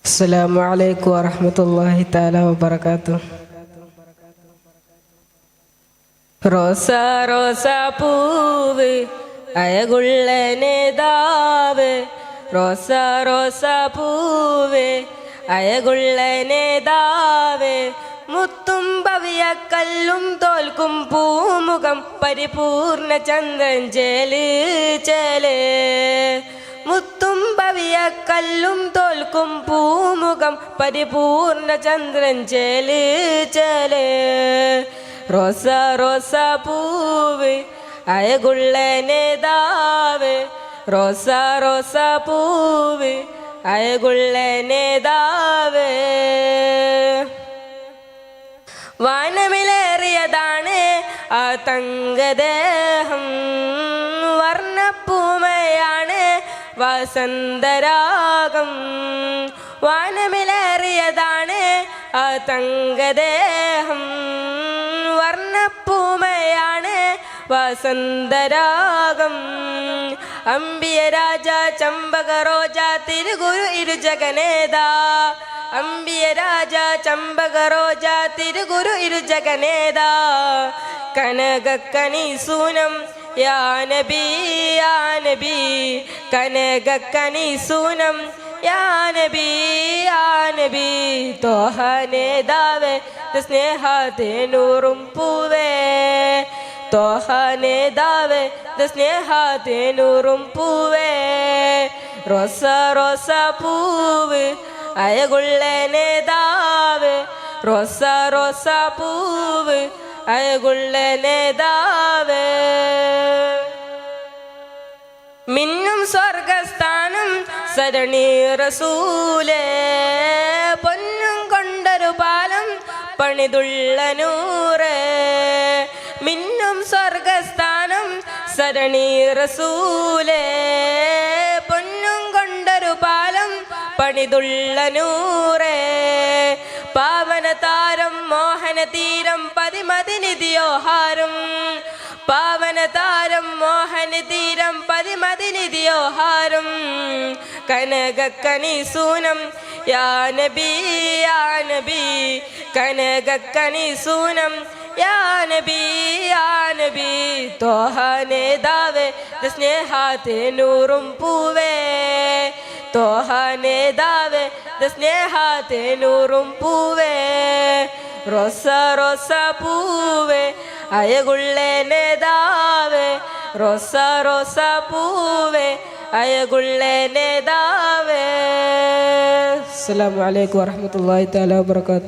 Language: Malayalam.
അസ്സലാമു അലൈക്കും വറഹ്മത്തുള്ളാഹി തആല വബറകാതുഹു. റോസാ റോസാ പൂവ് അഴകുള്ള നേതാവ്, റോസാ റോസാ പൂവ് അഴകുള്ള നേതാവ്, മുത്തും ഭവ്യ കല്ലും തോൽക്കും പൂമുഖം പരിപൂർണ ചന്ദ്രൻ ചേല് ചേല്, മുത്തും ഭവ്യ കല്ലും തോൽക്കും പൂമുഖം പരിപൂർണ ചന്ദ്രൻ ചേല് ചേല്. റോസാ റോസാ പൂവ് അഴകുള്ള നേതാവ്, റോസാ റോസാ പൂവ് അഴകുള്ള നേതാവ്. വാനമിലേറിയതാണ് ആ തങ്കദേഹം, വർണ്ണപ്പൂമയാണ് വസന്തരാഗം. വാനമിലേറിയതാണ് ആ തങ്കദേഹം, വർണ്ണപ്പൂമയാണ് വസന്തരാഗം. അംബിയ രാജ ചമ്പക റോജ തിരുഗുരു ഇരുജഗനേതാ, അംബിയ രാജ ചമ്പക റോജ തിരുഗുരു ഇരുജഗനേതാ. കനകക്കനി സൂനം യാ നബി യാ നബി, കനകക്കനി സൂനം യാ നബി യാ നബി. തോഹ നേതാവേ സ്നേഹത്തെ നൂറും പൂവേ, തോഹ നേതാവേ സ്നേഹത്തെ നൂറും പൂവേ. റോസാ റോസാ പൂവ് അഴകുള്ള നേതാവ്, റോസാ റോസാ പൂവ് അഴകുള്ള നേതാവ്. മിന്നും സ്വർഗസ്ഥാനം സരണി റസൂലേ, പൊന്നും കൊണ്ടൊരു പാലം പണിതുള്ള നൂറ്. മിന്നും സ്വർഗസ്ഥാനം സരണി റസൂലേ, പൊന്നും കൊണ്ടൊരു പാലം പണിതുള്ള നൂറ്. പാവന താരം മോഹന തീരം പതിമതിനിധിയോഹാരം, പാവന താരം മോഹന തീരം പതിമതിനിധിയോഹാരം. കനകക്കനി സൂനം യാ നബി യാ നബി, കനകക്കനി സൂനം യാ നബി യാ നബി. തോഹ നേതാവേ സ്നേഹത്തെ നൂറും പൂവേ, തോഹ നേതാവേ സ്നേഹത്തെ നൂറും പൂവേ. റോസാ റോസാ പൂവേ അഴകുള്ള നേതാവേ, റോസാ റോസാ പൂവേ അഴകുള്ള നേതാവേ. അസ്സലാമു അലൈക്കും വറഹ്മത്തുള്ളാഹി തആല വബറകാതുഹു.